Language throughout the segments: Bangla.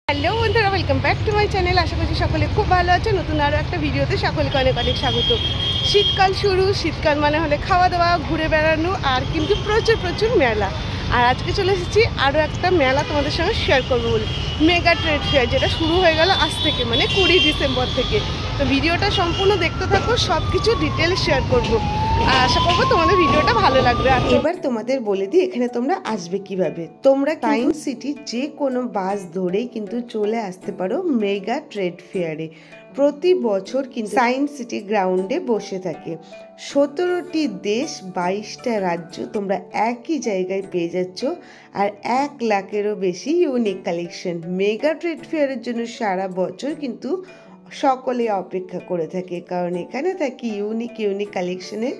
হ্যালো বন্ধুরা, welcome back to my channel. আশা করছি সকলে খুব ভালো আছে। নতুন আরও একটা ভিডিওতে সকলকে অনেক অনেক স্বাগত। শীতকাল শুরু, শীতকাল মানে হলে খাওয়া দাওয়া, ঘুরে বেড়ানো আর কিন্তু প্রচুর প্রচুর মেলা। আর আজকে চলে এসেছি আরও একটা মেলা তোমাদের সঙ্গে শেয়ার করবো বলে, মেগা ট্রেড ফেয়ার, যেটা শুরু হয়ে গেল আজ থেকে, মানে 20 ডিসেম্বর থেকে। তো ভিডিওটা সম্পূর্ণ দেখতে থাকো, সব কিছু ডিটেলস শেয়ার করবো। আর আশা করবো তোমাদের ভিডিওটা ভালো লাগবে। আর এবার তোমাদের বলে দিই এখানে তোমরা আসবে কিভাবে। তোমরা সায়েন্স সিটি যে কোনো বাস ধরেই কিন্তু চলে আসতে পারো মেগা ট্রেড ফেয়ারে। প্রতি বছর কিন্তু সায়েন্স সিটি গ্রাউন্ডে বসে থাকে। 17টি দেশ, 22টা রাজ্য তোমরা একই জায়গায় পেয়ে যাচ্ছ। আর 1 লাখেরও বেশি ইউনিক কালেকশন। মেগা ট্রেড ফেয়ারের জন্য সারা বছর কিন্তু সকলে অপেক্ষা করে থাকে, কারণ এখানে থাকে ইউনিক ইউনিক কালেকশনের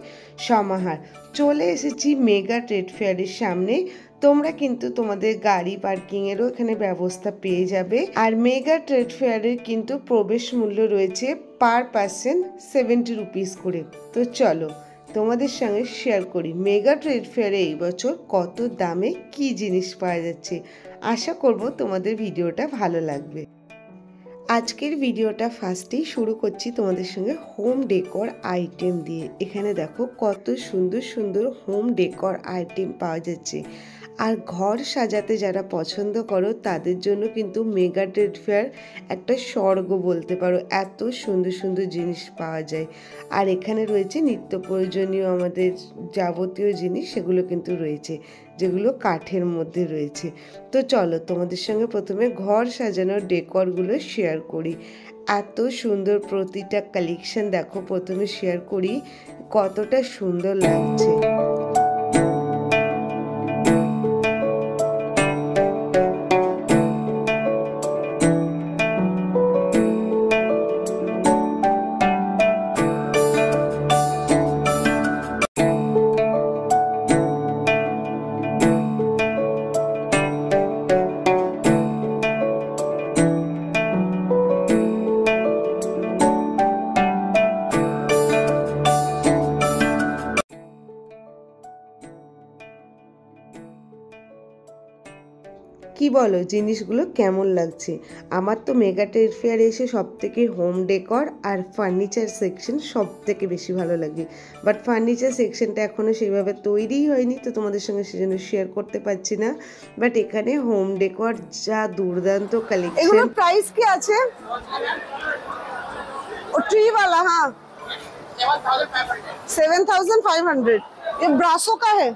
সমাহার। চলে এসেছি মেগা ট্রেড ফেয়ারের সামনে। তোমরা কিন্তু তোমাদের গাড়ি পার্কিংয়েরও এখানে ব্যবস্থা পেয়ে যাবে। আর মেগা ট্রেড ফেয়ারের কিন্তু প্রবেশ মূল্য রয়েছে পার পার্সন 70 রুপিস করে। তো চলো তোমাদের সঙ্গে শেয়ার করি মেগা ট্রেড ফেয়ারে এই বছর কত দামে কি জিনিস পাওয়া যাচ্ছে। আশা করব তোমাদের ভিডিওটা ভালো লাগবে। আজকের ভিডিওটা ফার্স্টেই শুরু করছি তোমাদের সঙ্গে হোম ডেকর আইটেম দিয়ে। এখানে দেখো কত সুন্দর সুন্দর হোম ডেকর আইটেম পাওয়া যাচ্ছে। আর ঘর সাজাতে যারা পছন্দ করো তাদের জন্য কিন্তু মেগা ট্রেড ফেয়ার একটা স্বর্গ বলতে পারো। এত সুন্দর সুন্দর জিনিস পাওয়া যায়। আর এখানে রয়েছে নিত্য প্রয়োজনীয় আমাদের যাবতীয় জিনিস, সেগুলো কিন্তু রয়েছে, যেগুলো কাঠের মধ্যে রয়েছে। তো চলো তোমাদের সঙ্গে প্রথমে ঘর সাজানোর ডেকরগুলো শেয়ার করি। এত সুন্দর প্রতিটা কালেকশন দেখো, প্রথমে শেয়ার করি কতটা সুন্দর লাগছে। কি বলো, জিনিসগুলো কেমন লাগছে? আমার তো মেগা ট্রেড ফেয়ারে এসে সব থেকে হোম ডেকর আর ফার্নিচার সেকশন সব থেকে বেশি ভালো লাগে। বাট ফার্নিচার সেকশনটা এখনও সেইভাবে তৈরিই হয়নি, তো তোমাদের সঙ্গে সেজন্য শেয়ার করতে পারছি না। বাট এখানে হোম ডেকর যা দুর্দান্ত কালেকশন। এগুলোর প্রাইস কি আছে? ও ট্রি वाला, हाँ 7500। ये ब्रासो का है,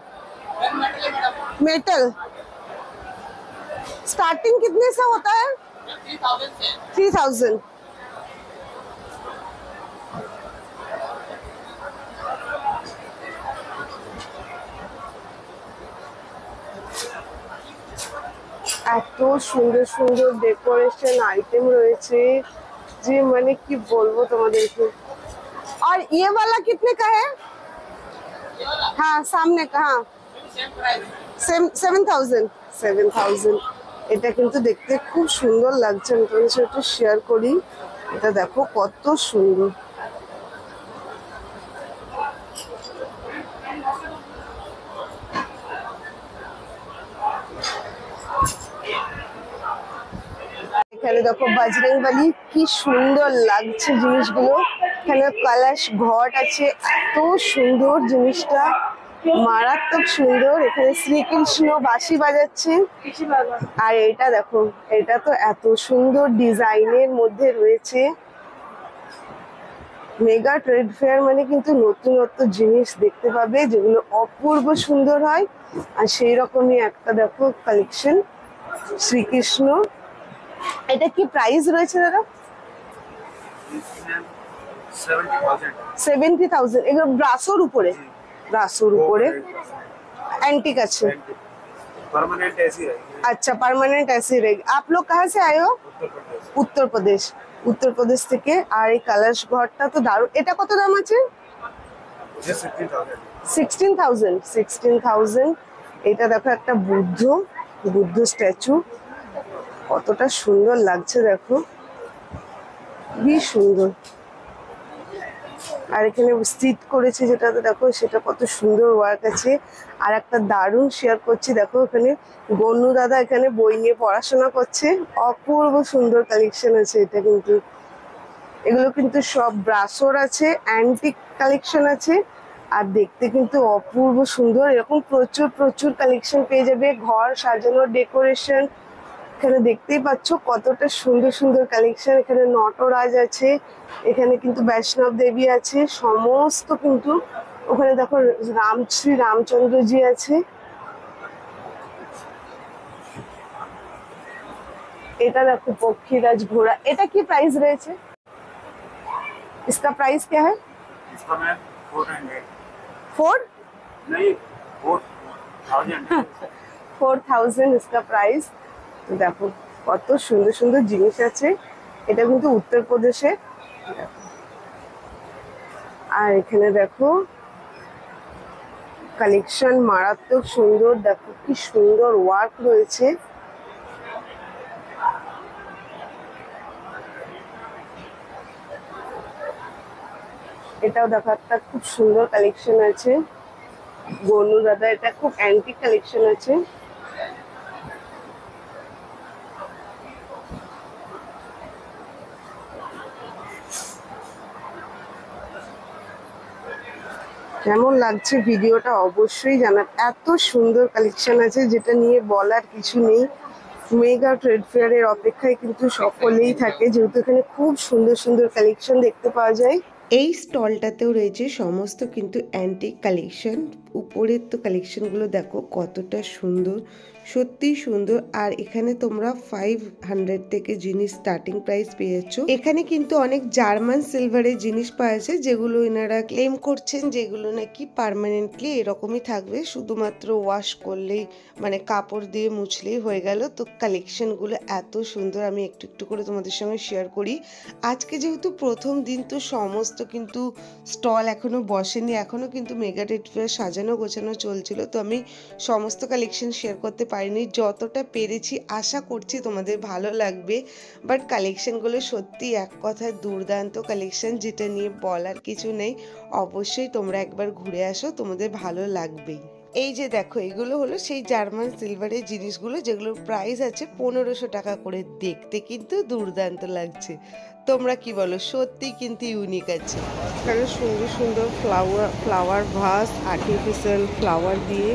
मेटल। स्टार्टिंग कितने से होता है? 3000 এত সুন্দর সুন্দর ডেকোরেশন আইটেম রয়েছে যে মানে কি বলবো তোমাদেরকে। और ये वाला कितने का है? हाँ सामने का, हाँ 7000। এটা কিন্তু দেখতে খুব সুন্দর লাগছে। আমি তোমাদের সাথে একটু শেয়ার করি। এটা দেখো কত সুন্দর। এখানে দেখো বজরংবলী, কি সুন্দর লাগছে জিনিসগুলো। এখানে কলস ঘট আছে, এত সুন্দর জিনিসটা, মারাত্মক সুন্দর। এখানে শ্রীকৃষ্ণ বাঁশি বাজাচ্ছে। আর এটা দেখো, এটা তো এত সুন্দর ডিজাইনের মধ্যে রয়েছে। মেগা ট্রেড ফেয়ার মানে কিন্তু নতুনত্ব জিনিস দেখতে পাবে, যেগুলো অপূর্ব সুন্দর হয়। আর সেই রকমই একটা দেখো কালেকশন শ্রীকৃষ্ণ। এটা কি প্রাইস রয়েছে দাদা? 70,000। এগুলো ব্রাসোর উপরে, ব্রাসোর উপরে एंटीक আছে। परमानेंट ऐसी रहेगी। अच्छा, परमानेंट ऐसी रहेगी। आप लोग कहाँ से आए हो? उत्तर प्रदेश। उत्तर प्रदेश থেকে। আর এই কালাশ ঘরটা তো দারুণ। এটা কত দাম আছে? 16,000। এটা দেখো একটা বুদ্ধ স্ট্যাচু, কতটা সুন্দর লাগছে দেখো, খুবই সুন্দর। আর এখানে সিট করেছে যেটাতে দেখো সেটা কত সুন্দর ওয়ার্ক আছে। আর একটা দারুণ শেয়ার করছি, দেখো এখানে গনু দাদা এখানে বই নিয়ে পড়াশোনা করছে। অপূর্ব সুন্দর কালেকশন আছে এটা কিন্তু। এগুলো কিন্তু সব ব্রাশর আছে, অ্যান্টিক কালেকশন আছে, আর দেখতে কিন্তু অপূর্ব সুন্দর। এরকম প্রচুর প্রচুর কালেকশন পেয়ে যাবে। ঘর সাজানোর ডেকোরেশন, এখানে দেখতেই পাচ্ছ কতটা সুন্দর সুন্দর কালেকশন। এখানে নটরাজ আছে, এখানে কিন্তু বৈষ্ণব দেবী আছে, সমস্ত কিন্তু। ওখানে দেখো শ্রী রামচন্দ্রজি আছে। এটা দেখো পক্ষীরাজ ঘোড়া। এটা কি প্রাইস রয়েছে? इसका प्राइस क्या है? इसका मैम 400। 4 नहीं 4000। 4000 इसका प्राइस। তো দেখো কত সুন্দর সুন্দর জিনিস আছে। এটা কিন্তু উত্তরপ্রদেশে। আর এখানে দেখো কালেকশন মারাত্মক সুন্দর, দেখো কি সুন্দর ওয়ার্ক রয়েছে। এটাও দেখো একটা খুব সুন্দর কালেকশন আছে। গনু দাদা এটা খুব অ্যান্টিক কালেকশন আছে। কেমন লাগছে ভিডিওটা অবশ্যই জানার। এত সুন্দর কালেকশন আছে যেটা নিয়ে বলার কিছু নেই। মেগা ট্রেড ফেয়ারের অপেক্ষায় কিন্তু সকলেই থাকে, যেহেতু এখানে খুব সুন্দর সুন্দর কালেকশন দেখতে পাওয়া যায়। এই স্টলটাতেও রয়েছে সমস্ত কিন্তু অ্যান্টিক কালেকশন। উপরের তো কালেকশনগুলো দেখো কতটা সুন্দর, সত্যি সুন্দর। আর এখানে তোমরা 500 থেকে জিনিস স্টার্টিং প্রাইস পেয়ে যাচ্ছ। এখানে কিন্তু অনেক জার্মান সিলভারের জিনিস পাওয়া যায়, যেগুলো এনারা ক্লেম করছেন যেগুলো নাকি পার্মানেন্টলি এরকমই থাকবে, শুধুমাত্র ওয়াশ করলেই মানে কাপড় দিয়ে মুছলেই হয়ে গেল। তো কালেকশনগুলো এত সুন্দর, আমি একটু একটু করে তোমাদের সঙ্গে শেয়ার করি। আজকে যেহেতু প্রথম দিন, তো সমস্ত কিন্তু স্টল এখনো বসেনি, এখনো কিন্তু মেগা ট্রেড ফেয়ার সাজানো গোছানো চলছিল। তো আমি সমস্ত কালেকশন শেয়ার করতে পারিনি, যতটা পেরেছি। আশা করছি তোমাদের ভালো লাগবে। বাট কালেকশনগুলো সত্যি এক কথায় দুর্দান্ত কালেকশন, যেটা নিয়ে বলার কিছু নেই। অবশ্যই তোমরা একবার ঘুরে আসো, তোমাদের ভালো লাগবেই। এই যে দেখো এগুলো হলো সেই জার্মান সিলভারের জিনিসগুলো, যেগুলোর প্রাইস আছে 1500 টাকা করে। দেখতে কিন্তু দুর্দান্ত লাগছে, তোমরা কি বলো? সত্যি কিন্তু ইউনিক আছে। এখানে সুন্দর সুন্দর ফ্লাওয়ার ভাস, আর্টিফিশিয়াল ফ্লাওয়ার দিয়ে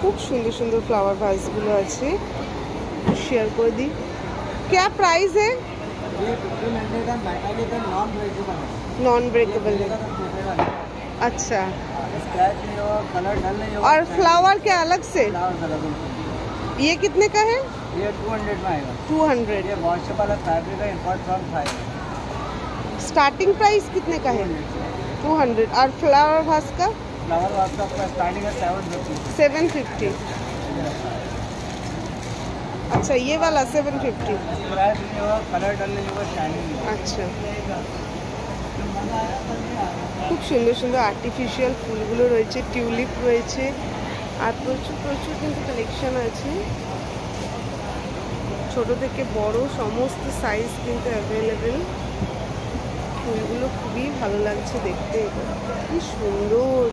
খুব সুন্দর সুন্দর ফ্লাওয়ার ভাসগুলো আছে। শেয়ার করে দিই। क्या प्राइस है? नॉन ब्रेकेबल है। अच्छा, और फ्लावर क्या अलग से? ये कितने का है? ये 200 में आएगा। 200। ये वॉशेबल वाला फैब्रिक है, import from Thailand. Starting price कितने का है? 200। और फ्लावर भास का? फ्लावर वाश का आपका स्टार्टिंग है 750। 750। अच्छा, ये वाला 750। प्राइस नहीं होगा, कलर डल नहीं होगा, शाइनिंग नहीं होगा। আচ্ছা, খুব সুন্দর সুন্দর আর্টিফিশিয়াল ফুলগুলো রয়েছে, টিউলিপ রয়েছে, আর প্রচুর প্রচুর কিন্তু কালেকশন আছে। ছোট থেকে বড় সমস্ত সাইজ কিন্তু অ্যাভেলেবেল। ফুলগুলো খুবই ভালো লাগছে দেখতে, কি সুন্দর।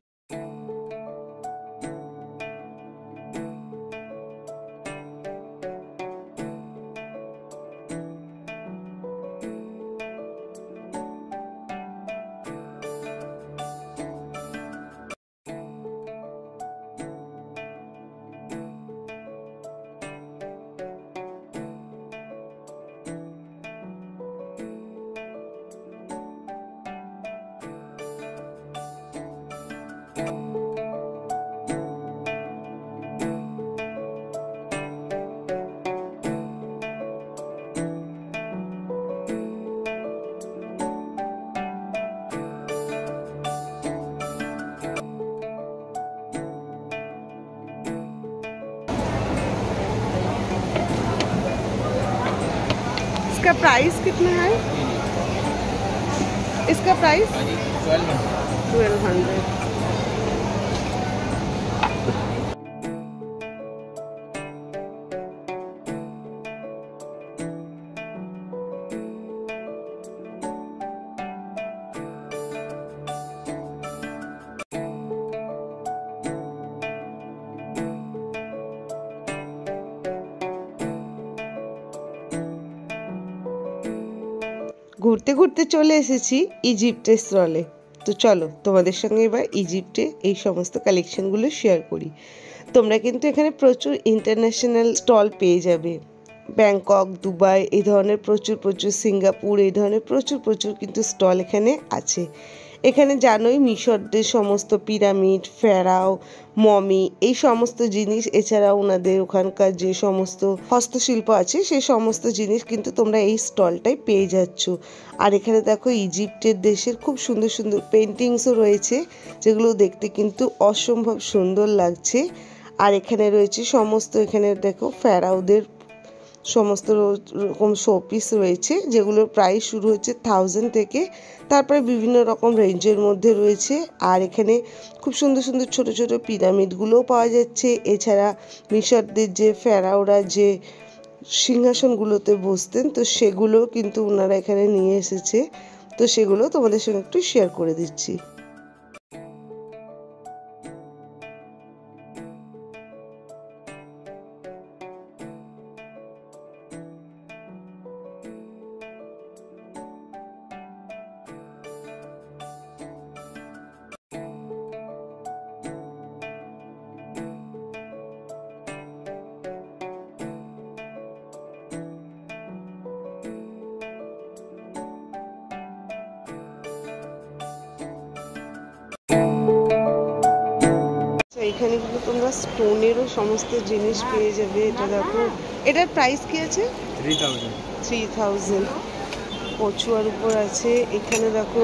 इसका प्राइस कितना है? इसका प्राइस 1200। ঘুরতে ঘুরতে চলে এসেছি ইজিপ্টের স্টলে। তো চলো তোমাদের সঙ্গে এবার ইজিপ্টে এই সমস্ত কালেকশনগুলো শেয়ার করি। তোমরা কিন্তু এখানে প্রচুর ইন্টারন্যাশনাল স্টল পেয়ে যাবে। ব্যাংকক, দুবাই এই ধরনের প্রচুর সিঙ্গাপুর এই ধরনের প্রচুর কিন্তু স্টল এখানে আছে। এখানে জানোই মিশরদের সমস্ত পিরামিড, ফেরাও, মমি এই সমস্ত জিনিস, এছাড়া ওনাদের ওখানকার যে সমস্ত হস্তশিল্প আছে সেই সমস্ত জিনিস কিন্তু তোমরা এই স্টলটাই পেয়ে যাচ্ছ। আর এখানে দেখো ইজিপ্টের দেশের খুব সুন্দর পেন্টিংসও রয়েছে, যেগুলো দেখতে কিন্তু অসম্ভব সুন্দর লাগছে। আর এখানে রয়েছে সমস্ত, এখানে দেখো ফেরাওদের সমস্ত রকম শোপিস রয়েছে, যেগুলোর প্রাইস শুরু হচ্ছে 1000 থেকে, তারপরে বিভিন্ন রকম রেঞ্জের মধ্যে রয়েছে। আর এখানে খুব সুন্দর ছোট পিরামিডগুলোও পাওয়া যাচ্ছে। এছাড়া মিশরদের যে ফেরাওরা যে সিংহাসনগুলোতে বসতেন, তো সেগুলো কিন্তু ওনারা এখানে নিয়ে এসেছে। তো সেগুলো তোমাদের সঙ্গে একটু শেয়ার করে দিচ্ছি। এখানে কিন্তু তোমরা স্টোনেরও সমস্ত জিনিস পেয়ে যাবে। এটা দেখো, এটার প্রাইস কি আছে? 3000। কচুয়ার উপর আছে। এখানে দেখো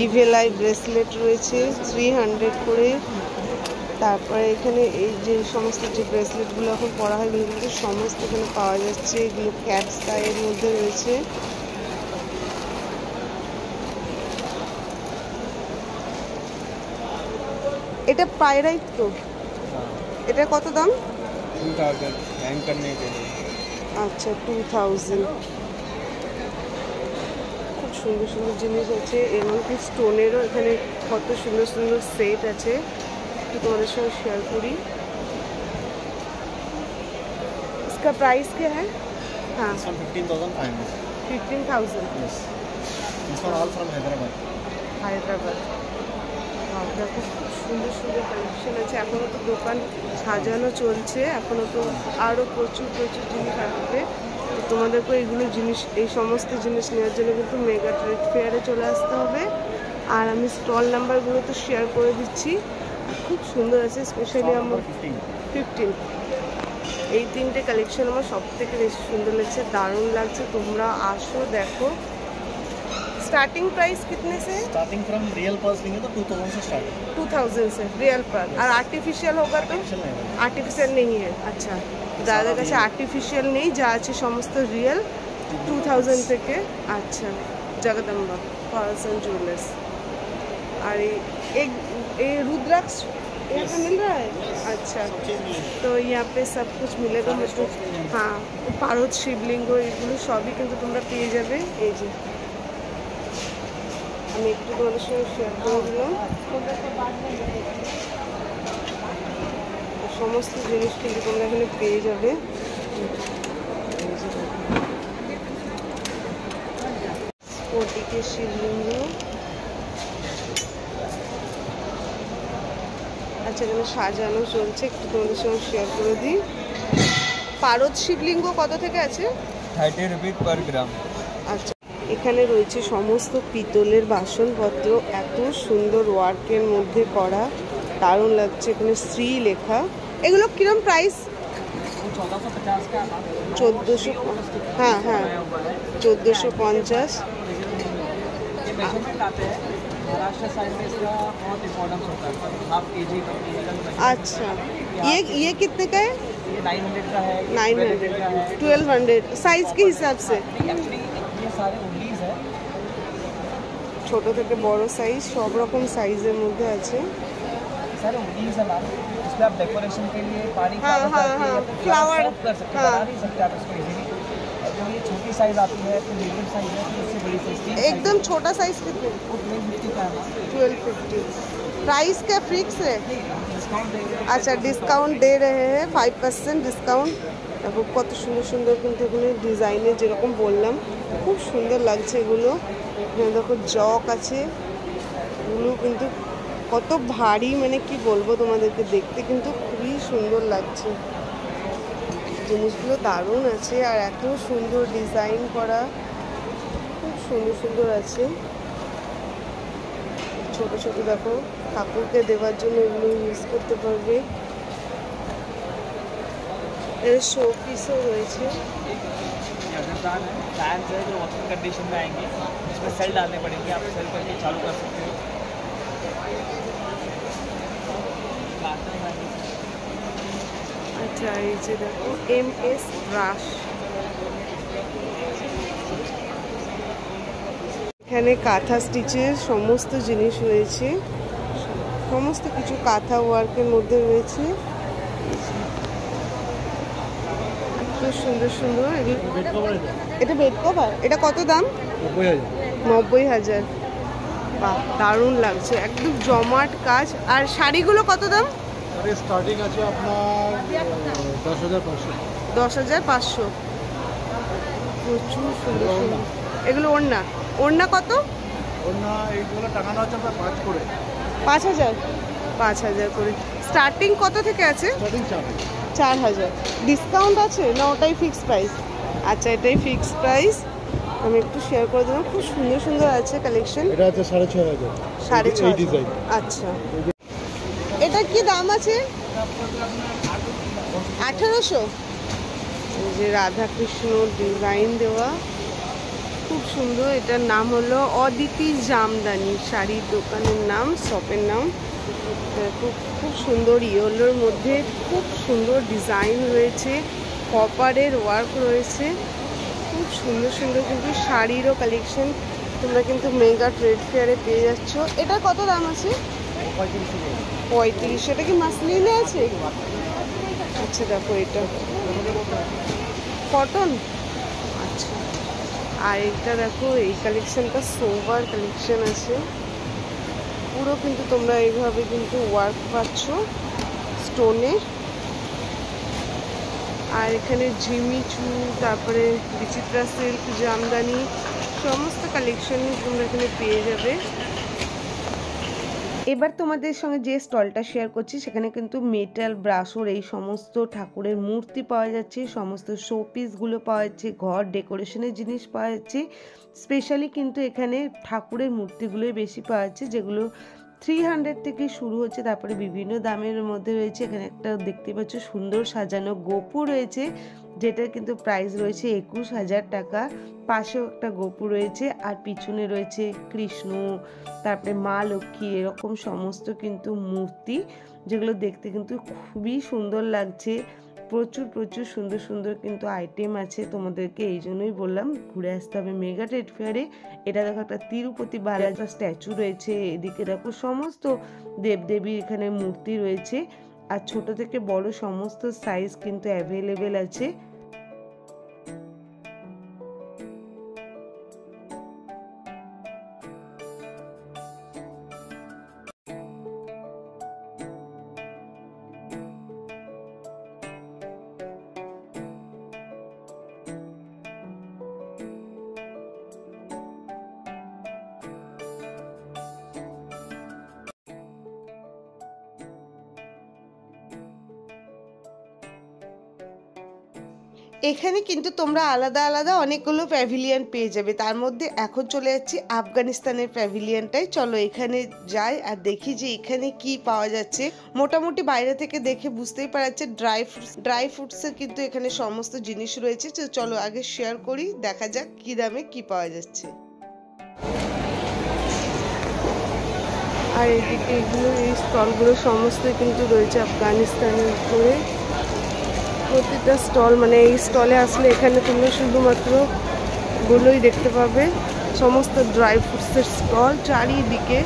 ইভেলাই ব্রেসলেট রয়েছে 300 করে। তারপরে এখানে এই যে সমস্ত যে ব্রেসলেটগুলো এখন পরা হয় এগুলো কিন্তু সমস্ত এখানে পাওয়া যাচ্ছে। এগুলো ক্যাটস আইয়ের মধ্যে রয়েছে। এটা পাইরাইট তো, এটা কত দাম? 2000 हैंग करने के लिए। আচ্ছা 2000। খুব সুন্দর জিনিস আছে, এমনকি স্টোনেরও এখানে কত সুন্দর সেট আছে, একটু তোমাদের সঙ্গে শেয়ার করি। इसका प्राइस क्या है? हाँ 15,500। 15,000। Yes. This one all from Hyderabad. Hyderabad. দেখো খুব সুন্দর কালেকশন আছে। এখনও তো দোকান সাজানো চলছে, এখনও তো আরও প্রচুর জিনিস আসবে। তো তোমাদেরকে এইগুলো জিনিস, এই সমস্ত জিনিস নেওয়ার জন্য কিন্তু মেগা ট্রেড ফেয়ারে চলে আসতে হবে। আর আমি স্টল নাম্বারগুলো তো শেয়ার করে দিচ্ছি। খুব সুন্দর আছে, স্পেশালি আমার 15। এই তিনটে কালেকশন আমার সব থেকে বেশি সুন্দর লাগছে, দারুণ লাগছে। তোমরা আসো দেখো। स्टार्टिंग प्राइस कितने से? स्टार्टिंग फ्रॉम रियल पर्स लेंगे तो 2000 से स्टार्ट है। 2000 से रियल पर। और आर्टिफिशियल होगा तो? आर्टिफिशियल नहीं है। अच्छा, দাদার কাছে আর্টিফিশিয়াল নেই, যা আছে সমস্ত রিয়েল। 2000 থেকে। अच्छा, जगदम्बा पर्ल्स एंड ज्वेलर्स। और ये रुद्राक्ष यहाँ पे मिल रहा है? अच्छा, तो यहाँ पे सब कुछ मिलेगा मतलब। हाँ, পারদ শিবলিঙ্গ এগুলো সবই কিন্তু তোমরা পেয়ে যাবে। এই যে আমি একটু তোমাদের সঙ্গে শেয়ার করে দিলাম। সমস্ত জিনিস কিন্তু তোমরা এখানে পেয়ে যাবে। স্ফটিকের শিবলিঙ্গ। আচ্ছা, এখানে সাজানো চলছে, একটু তোমাদের সঙ্গে শেয়ার করে দিই। পারদ শিবলিঙ্গ কত থেকে আছে? 30 रुपीस पर ग्राम। আচ্ছা, এখানে রয়েছে সমস্ত পিতলের বাসনপত্র, এত সুন্দর ওয়ার্কের মধ্যে করা, দারুণ লাগছে। এখানে শ্রী লেখা। এগুলো কিরম প্রাইস? 1450। हाँ 1450। अच्छा, ये कितने का है? 900 का है। 900, 1200 साइज के हिसाब से। ये सारे 19 है। ছোট থেকে বড় সাইজ সব রকম সাইজের মধ্যে আছে। सर 19 है मैम। इसमें आप डेकोरेशन के लिए पानी हाँ, फ्लावर कर सकते हैं, बना नहीं सकते आप इसको इजीली। और जो ये छोटी साइज आती है तो मीडियम साइज है, तो इससे बड़ी साइज एकदम छोटा साइज कितने? वो 1250 का है मैम। 1250। प्राइस क्या फिक्स है? डिस्काउंट देंगे। अच्छा, डिस्काउंट दे रहे हैं, 5% डिस्काउंट। দেখো কত সুন্দর সুন্দর কিন্তু এগুলো ডিজাইনের, যেরকম বললাম খুব সুন্দর লাগছে এগুলো। এখানে দেখো জক আছে, এগুলো কিন্তু কত ভারী, মানে কি বলবো তোমাদেরকে, দেখতে কিন্তু খুবই সুন্দর লাগছে। জিনিসগুলো দারুণ আছে আর এত সুন্দর ডিজাইন করা, খুব সুন্দর সুন্দর আছে। ছোট ছোট দেখো ঠাকুরকে দেওয়ার জন্য এগুলো ইউজ করতে পারবে। এর শো পিসও রয়েছে। फैंस है जो वर्किंग कंडीशन में आएंगे, इसमें सेल डालने पड़ेंगे, आप सेल करके चालू कर सकते हो। আচ্ছা এই যে দেখো MS ব্রাশ, এখানে কাঁথা স্টিচের সমস্ত জিনিস রয়েছে, সমস্ত কিছু কাঁথা ওয়ার্কের মধ্যে রয়েছে। খুব সুন্দর সুন্দর। এটা বেড কভার, এটা কত দাম? 90,000। বাহ দারুণ লাগছে, একদম জমাট কাজ। আর শাড়িগুলো কত দাম? স্টার্টিং আছে আপনার 10,500। 10,500। প্রচুর সুন্দর সুন্দর। এগুলো ওড়না, ওড়না কত? ওড়না এইগুলো টাঙানো আছে আপনার 5 করে। 5,000। 5,000 করে। স্টার্টিং কত থেকে আছে? স্টার্টিং 4,000। ডিসকাউন্ট আছে না ওটাই ফিক্সড প্রাইস? আচ্ছা এটাই ফিক্সড প্রাইস। আমি একটু শেয়ার করে দিলাম, খুব সুন্দর সুন্দর আছে কালেকশন। এটা আছে 6,500। 6,500। আচ্ছা এটা কি দাম আছে? 1,800। এই যে রাধাকৃষ্ণ ডিজাইন দেওয়া, খুব সুন্দর। এটার নাম হলো অদিতি জামদানি, শাড়ির দোকানের নাম, শপের নাম। খুব খুব সুন্দর ইয়েলোর মধ্যে খুব সুন্দর ডিজাইন রয়েছে, কপারের ওয়ার্ক রয়েছে, খুব সুন্দর সুন্দর কিন্তু শাড়িরও কালেকশন তোমরা কিন্তু মেগা ট্রেড ফেয়ারে পেয়ে যাচ্ছ। এটা কত দাম আছে? 35। এটা কি মাসলিনে আছে? আচ্ছা দেখো এটা কটন। আচ্ছা আর এটা দেখো এই কালেকশনটা সোবার কালেকশন আছে, পুরো কিন্তু তোমরা এইভাবে কিন্তু ওয়ার্ক পাচ্ছ স্টোনে। আর এখানে ঝিমিচু, তারপরে বিচিত্রা সিল্ক, জামদানি, সমস্ত কালেকশনই তোমরা এখানে পেয়ে যাবে। এবার তোমাদের সঙ্গে যে স্টলটা শেয়ার করছি সেখানে কিন্তু মেটাল ব্রাশোর এই সমস্ত ঠাকুরের মূর্তি পাওয়া যাচ্ছে, সমস্ত শো পিসগুলো পাওয়া যাচ্ছে, ঘর ডেকোরেশনের জিনিস পাওয়া যাচ্ছে। স্পেশালি কিন্তু এখানে ঠাকুরের মূর্তিগুলোই বেশি পাওয়া যাচ্ছে, যেগুলো 300 থেকে শুরু হচ্ছে, তারপরে বিভিন্ন দামের মধ্যে রয়েছে। এখানে একটা দেখতে পাচ্ছ সুন্দর সাজানো গোপু রয়েছে, যেটার কিন্তু প্রাইস রয়েছে 21,000 টাকা। পাশেও একটা গোপু রয়েছে, আর পিছনে রয়েছে কৃষ্ণ, তারপরে মা লক্ষ্মী, এরকম সমস্ত কিন্তু মূর্তি, যেগুলো দেখতে কিন্তু খুবই সুন্দর লাগছে। প্রচুর প্রচুর সুন্দর সুন্দর কিন্তু আইটেম আছে, তোমাদেরকে এই জন্যই বললাম ঘুরে আসতে হবে মেগা ট্রেড ফেয়ারে। এটা দেখো একটা তিরুপতি বালাজি স্ট্যাচু রয়েছে, এদিকে দেখো সমস্ত দেবদেবীর এখানে মূর্তি রয়েছে, আর ছোট থেকে বড় সমস্ত সাইজ কিন্তু অ্যাভেলেবেল আছে। এখানে কিন্তু তোমরা আলাদা আলাদা অনেকগুলো প্যাভিলিয়ন পেয়ে যাবে, তার মধ্যে এখন চলে যাচ্ছি আফগানিস্তানের প্যাভিলিয়নটাই। চলো এখানে যাই আর দেখি যে এখানে কি পাওয়া যাচ্ছে। মোটামুটি বাইরে থেকে দেখে বুঝতেই পারা যাচ্ছে ড্রাই ফ্রুটসের কিন্তু এখানে সমস্ত জিনিস রয়েছে। তো চলো আগে শেয়ার করি, দেখা যাক কি দামে কি পাওয়া যাচ্ছে। আর এদিকে এগুলো এই স্টলগুলো সমস্ত কিন্তু রয়েছে আফগানিস্তানের উপরে। প্রতিটা স্টল, মানে এই স্টলে আসলে এখানে তোমরা শুধুমাত্র গুলোই দেখতে পাবে, সমস্ত ড্রাই ফ্রুটসের স্টল চারিদিকে।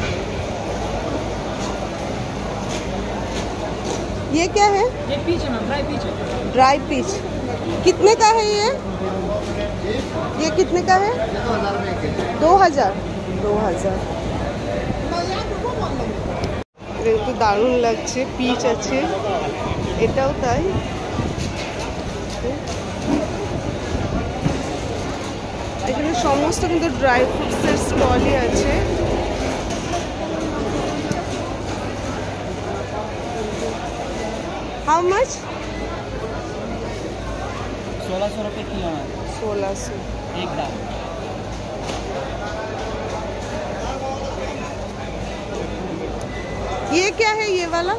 ये क्या है? ये पीच है मैम, ड्राई पीच है। ड्राई पीच कितने का है ये कितने का है? 2,000। 2,000 একটু দারুণ লাগছে, পিচ আছে, এটাও তাই। দেখো এখানে সমস্ত কিন্তু ড্রাই ফ্রুটসের স্টলই আছে। How much? 1600 रुपये किलो है 1600। एक दाल। ये क्या है ये वाला?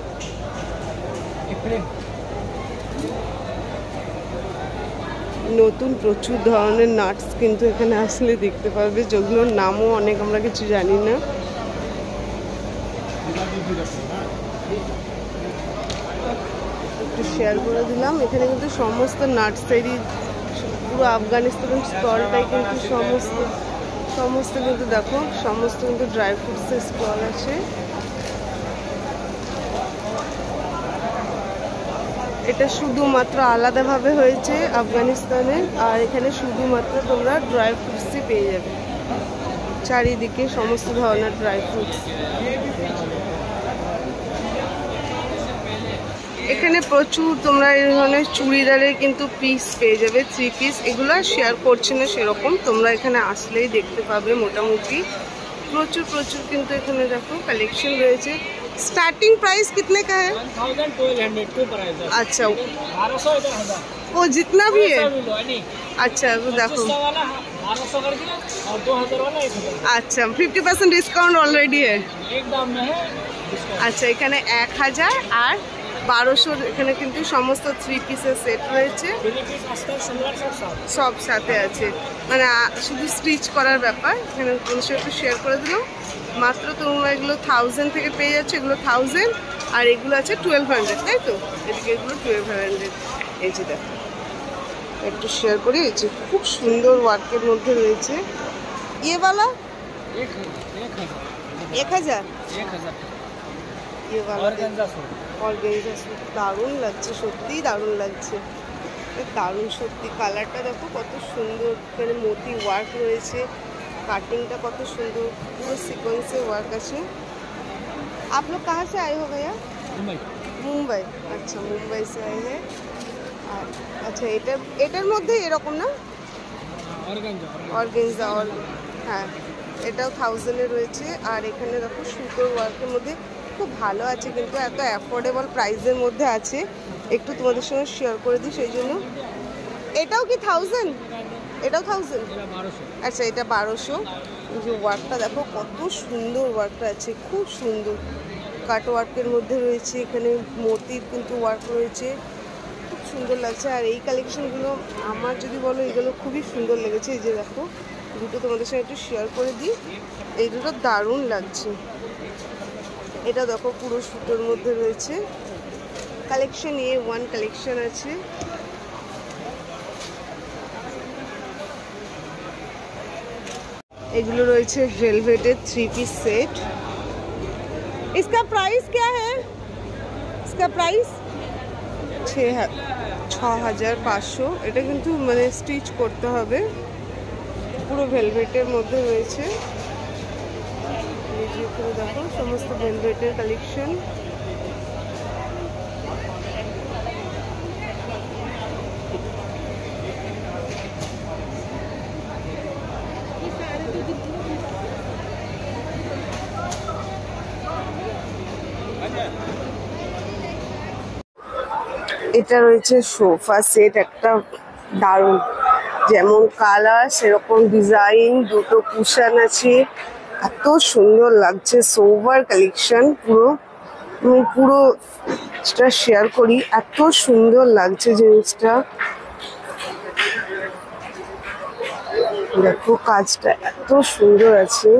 নতুন প্রচুর ধরনের নাটস কিন্তু এখানে আসলে দেখতে পারবে, যেগুলোর নামও অনেক আমরা কিছু জানি না। একটু শেয়ার করে দিলাম। এখানে কিন্তু সমস্ত নাটসেরই পুরো আফগানিস্তানের স্টলটাই কিন্তু সমস্ত কিন্তু দেখো সমস্ত কিন্তু ড্রাই ফ্রুটসের স্টল আছে। এটা শুধুমাত্র আলাদাভাবে হয়েছে আফগানিস্তানে, আর এখানে শুধুমাত্র তোমরা ড্রাই ফ্রুটসই পেয়ে যাবে, চারিদিকে সমস্ত ধরনের ড্রাই ফ্রুটস। এখানে প্রচুর তোমরা এই ধরনের চুড়িদারের কিন্তু পিস পেয়ে যাবে, 3 পিস। এগুলো শেয়ার করছি না সেরকম, তোমরা এখানে আসলেই দেখতে পাবে। মোটামুটি প্রচুর কিন্তু এখানে দেখো কালেকশন রয়েছে। स्टार्टिंग प्राइस कितने का है? 1200 टू प्राइस है। अच्छा 1200 इधर 1000 वो जितना भी है। नहीं अच्छा वो देखो 2500 वाला 1200 कर दिया और 2000 वाला 1000। अच्छा 50% डिस्काउंट ऑलरेडी है। एक दाम में है আচ্ছা এখানে 1000 আর 1200 এখানে কিন্তু সমস্ত 3 পিসের সেট রয়েছে, সব সাথে আছে। মানে শুধু স্টিচ করার ব্যাপার। এখানে তোমার একটু শেয়ার করে দিলাম। মাত্র তোমরা এগুলো 1000 থেকে পেয়ে যাচ্ছ। এগুলো 1000 আর এগুলো আছে 1200, তাই তো? এদিকে এগুলো 1200। এই যে দেখো একটু শেয়ার করি। এই যে খুব সুন্দর ওয়ার্কের মধ্যে রয়েছে। ইয়ে वाला 1000 ये वाला অর্গানজা স্যুট দারুণ লাগছে, সত্যিই দারুণ লাগছে, দারুণ সত্যি। কালারটা দেখো কত সুন্দর, এখানে মোতি ওয়ার্ক রয়েছে, কাটিংটা কত সুন্দর, পুরো সিকোয়েন্সে ওয়ার্ক আছে। आप लोग कहाँ से आए हो भैया? মুম্বাই। আচ্ছা মুম্বাই সে আয়ে হ্যাঁ। আর আচ্ছা এটার মধ্যে এরকম না অর্গানজা, হ্যাঁ এটাও 1000-এ রয়েছে। আর এখানে দেখো সুতোর ওয়ার্কের মধ্যে খুব ভালো আছে, কিন্তু এত অ্যাফোর্ডেবল প্রাইসের মধ্যে আছে। একটু তোমাদের সঙ্গে শেয়ার করে দিই সেই জন্য। এটাও কি 1000? এটাও 1000? আচ্ছা এটা 1200। এই যে ওয়ার্কটা দেখো কত সুন্দর ওয়ার্কটা আছে, খুব সুন্দর কাট ওয়ার্কের মধ্যে রয়েছে। এখানে মোতির কিন্তু ওয়ার্ক রয়েছে, খুব সুন্দর লাগছে। আর এই কালেকশনগুলো আমার যদি বলো এগুলো খুবই সুন্দর লেগেছে। এই যে দেখো দুটো তোমাদের সঙ্গে একটু শেয়ার করে দিই। এই দুটো দারুণ লাগছে। এটা দেখো পুরো সুতোর মধ্যে রয়েছে। কালেকশন A1 কালেকশন আছে। এগুলো রয়েছে ভেলভেটের 3 পিস সেট। इसका प्राइस क्या है? इसका प्राइस 6500। এটা কিন্তু মানে স্টিচ করতে হবে, পুরো ভেলভেটের মধ্যে রয়েছে। এই যে এখানে দেখো সমস্ত ভেলভেটের কালেকশন। এটা রয়েছে সোফা সেট, একটা দারুণ, যেমন কালার সেরকম ডিজাইন, দুটো কুশন আছে, এত সুন্দর লাগছে। সোভার কালেকশন পুরো পুরোটা শেয়ার করি, এত সুন্দর লাগছে জিনিসটা। দেখো কাজটা এত সুন্দর আছে।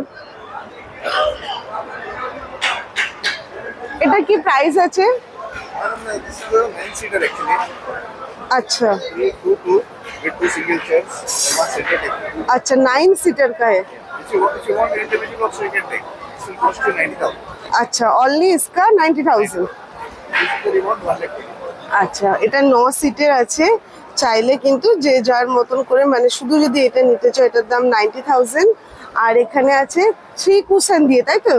এটা কি প্রাইস আছে? This is a 9-seater actually. अच्छा 2 with 2 single chairs and 1 center table. अच्छा 9 सीटर का है। If you want individual also you can take. This will cost you 90,000. अच्छा ओनली इसका 90,000। This is the remote 1 lakh. আচ্ছা এটা 9 সিটের আছে। চাইলে কিন্তু যে যার মতন করে, মানে শুধু যদি এটা নিতে চাও এটার দাম 90,000। আর এখানে আছে 3 कुशन দিয়ে, তাই তো?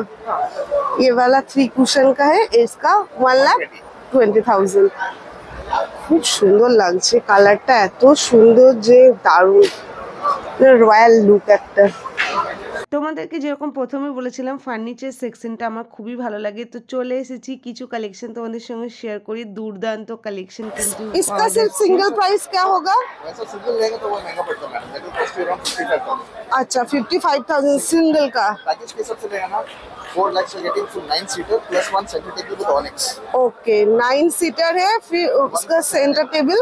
ये वाला 3 कुशन का है, इसका 1,20,000। খুব সুন্দর লাগছে, কালারটা এত সুন্দর যে দারুণ, রয়্যাল লুক একটা। তোমাদেরকে যেরকম প্রথমে বলেছিলাম ফার্নিচার সেকশনটা আমার খুবই ভালো লাগে, তো চলে এসেছি কিছু কালেকশন তোমাদের সঙ্গে শেয়ার করি। দুর্দান্ত কালেকশন কিন্তু इसका सिर्फ सिंगल प्राइस क्या होगा? वैसा सिंगल लेगा तो वो महंगा पड़ता है madam, that will cost you around 55,000। अच्छा 55,000 सिंगल का। पैकेज के हिसाब से लेगा ना 4 lakhs you're getting full 9 seater plus 1 center table with Onyx। Okay 9 seater है, फिर उसका सेंटर टेबल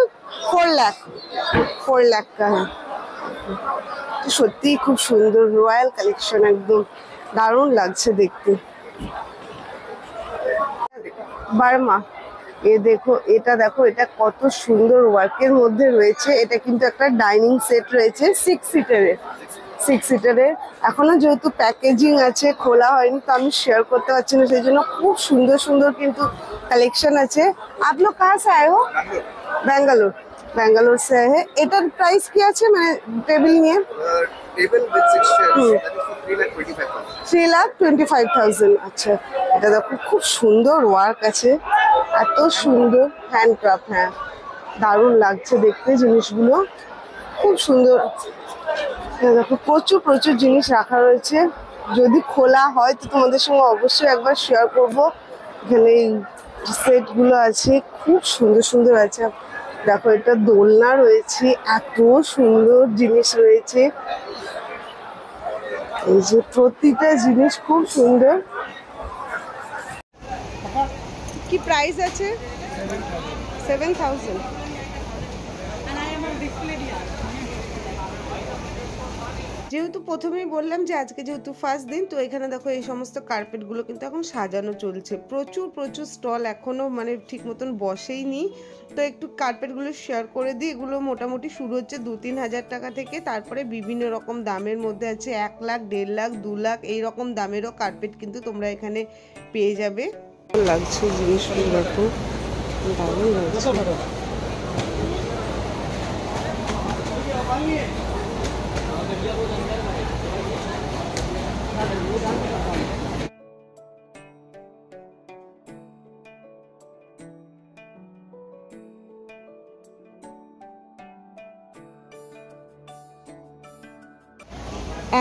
4 लाख का है। तो সত্যি খুব সুন্দর রয়্যাল কালেকশন, একদম দারুণ লাগছে দেখতে। বার্মা, দেখো এটা, দেখো এটা কত সুন্দর ওয়ার্কের মধ্যে রয়েছে। এটা কিন্তু একটা ডাইনিং সেট রয়েছে 6 সিটারের। এখনো যেহেতু প্যাকেজিং আছে, খোলা হয়নি, তো আমি শেয়ার করতে পারছি না, সেই জন্য খুব সুন্দর সুন্দর কিন্তু কালেকশন আছে। आप लोग कहाँ से आए हो? बैंगलोर से आए हैं। এটার প্রাইস কি আছে মানে টেবিল নিয়ে? Table with 6 chairs that is for 3,25,000। 3,25,000। আচ্ছা, এটা দেখো খুব সুন্দর ওয়ার্ক আছে, এত সুন্দর হ্যান্ডক্রাফট। হ্যাঁ, দারুণ লাগছে দেখতে জিনিসগুলো, খুব সুন্দর। দেখো প্রচুর জিনিস রাখা রয়েছে, যদি খোলা হয় তো তোমাদের সঙ্গে অবশ্যই একবার শেয়ার করব। এখানে এই সেটগুলো আছে, খুব সুন্দর আছে। দেখো এটা দোলনা রয়েছে, এত সুন্দর জিনিস রয়েছে, এই যে প্রতিটা জিনিস খুব সুন্দর। কি প্রাইস আছে? 7,000। যেহেতু প্রথমেই বললাম যে আজকে যেহেতু ফার্স্ট দিন, তো এখানে দেখো এই সমস্ত কার্পেটগুলো কিন্তু এখন সাজানো চলছে। প্রচুর স্টল এখনও মানে ঠিক মতন বসেইনি, তো একটু কার্পেটগুলো শেয়ার করে দিই। এগুলো মোটামুটি শুরু হচ্ছে 2-3 হাজার টাকা থেকে, তারপরে বিভিন্ন রকম দামের মধ্যে আছে 1 লাখ, 1.5 লাখ, 2 লাখ এই রকম দামেরও কার্পেট কিন্তু তোমরা এখানে পেয়ে যাবে। লাগছে জিনিসগুলো দেখো, দারুণ লাগছে।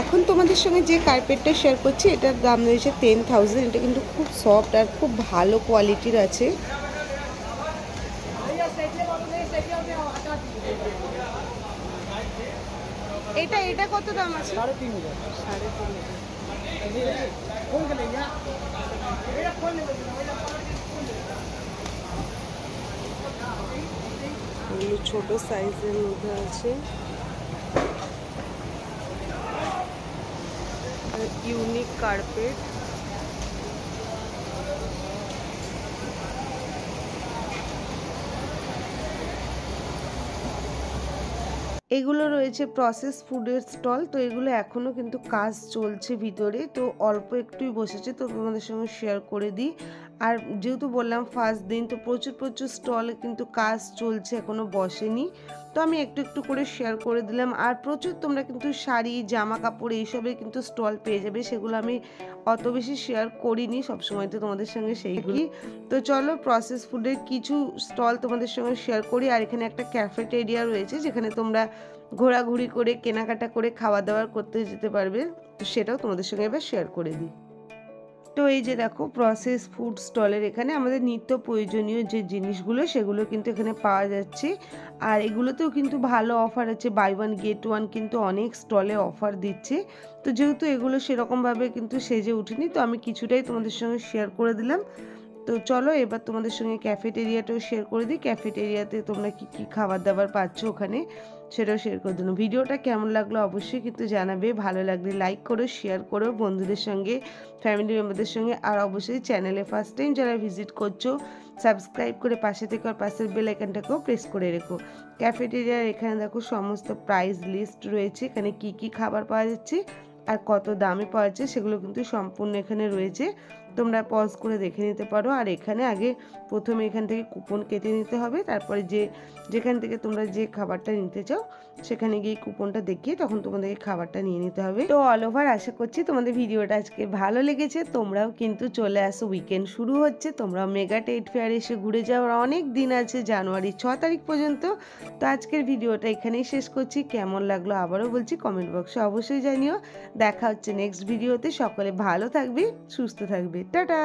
এখন তোমাদের সঙ্গে যে কার্পেটটা শেয়ার করছি এটার দাম রয়েছে 10,000। এটা কিন্তু খুব সফট আর খুব ভালো কোয়ালিটির আছে। এটা কত দাম আছে? 3,500। ছোট সাইজের মধ্যে আছে, ইউনিক কার্পেট। এগুলো রয়েছে প্রসেস ফুডের স্টল, তো এগুলো এখনও কিন্তু কাজ চলছে ভিতরে, তো অল্প একটুই বসেছে, তো তোমাদের সঙ্গে শেয়ার করে দিই। আর যেহেতু বললাম ফার্স্ট দিন, তো প্রচুর স্টলে কিন্তু কাজ চলছে, এখনও বসেনি, তো আমি একটু করে শেয়ার করে দিলাম। আর প্রচুর তোমরা কিন্তু শাড়ি, জামা কাপড় এইসবের কিন্তু স্টল পেয়ে যাবে, সেগুলো আমি অত বেশি শেয়ার করিনি সবসময় তো তোমাদের সঙ্গে সেইগুলি। তো চলো প্রসেস ফুডের কিছু স্টল তোমাদের সঙ্গে শেয়ার করি। আর এখানে একটা ক্যাফেটেরিয়া রয়েছে যেখানে তোমরা ঘোরাঘুরি করে কেনাকাটা করে খাওয়া দাওয়া করতে যেতে পারবে, তো সেটাও তোমাদের সঙ্গে এবার শেয়ার করে দিই। তো এই যে দেখো প্রসেস ফুড স্টলের এখানে আমাদের নিত্য প্রয়োজনীয় যে জিনিসগুলো সেগুলো কিন্তু এখানে পাওয়া যাচ্ছে। আর এগুলোতেও কিন্তু ভালো অফার আছে, বাই 1 গেট 1 কিন্তু অনেক স্টলে অফার দিচ্ছে। তো যেহেতু এগুলো সেরকমভাবে কিন্তু সেজে উঠিনি, তো আমি কিছুটাই তোমাদের সঙ্গে শেয়ার করে দিলাম। তো চলো এবার তোমাদের সঙ্গে ক্যাফেটেরিয়াটাও শেয়ার করে দিই। ক্যাফেটেরিয়াতে তোমরা কি খাবার দাবার পাচ্ছ ওখানে সেটাও শেয়ার করে দিলাম। ভিডিওটা কেমন লাগলো অবশ্যই কিন্তু জানাবে, ভালো লাগলে লাইক করো, শেয়ার করো বন্ধুদের সঙ্গে, ফ্যামিলি মেম্বারদের সঙ্গে। আর অবশ্যই চ্যানেলে ফার্স্ট টাইম যারা ভিজিট করছো সাবস্ক্রাইব করে পাশে থেকে আর পাশের বেল আইকনটাকেও প্রেস করে রেখো। ক্যাফেটেরিয়ার এখানে দেখো সমস্ত প্রাইস লিস্ট রয়েছে, এখানে কি খাবার পাওয়া যাচ্ছে আর কত দামে পাওয়া যাচ্ছে সেগুলো কিন্তু সম্পূর্ণ এখানে রয়েছে। তোমরা পজ করে দেখে নিতে পারো। আর এখানে আগে প্রথমে এখান থেকে কুপন কেটে নিতে হবে, তারপরে যেখান থেকে তোমরা যে খাবারটা নিতে চাও সেখানে গিয়ে কুপনটা দেখিয়ে তখন তোমাদেরকে খাবারটা নিয়ে নিতে হবে। তো অল ওভার আশা করছি তোমাদের ভিডিওটা আজকে ভালো লেগেছে। তোমরাও কিন্তু চলে আসো, উইকেন্ড শুরু হচ্ছে, তোমরাও মেগা ট্রেড ফেয়ার এসে ঘুরে যাওয়ার অনেক দিন আছে, জানুয়ারি 6 তারিখ পর্যন্ত। তো আজকের ভিডিওটা এখানেই শেষ করছি। কেমন লাগলো আবারও বলছি কমেন্ট বক্সে অবশ্যই জানিও। দেখা হচ্ছে নেক্সট ভিডিওতে। সকলে ভালো থাকবে, সুস্থ থাকবে, টাটা।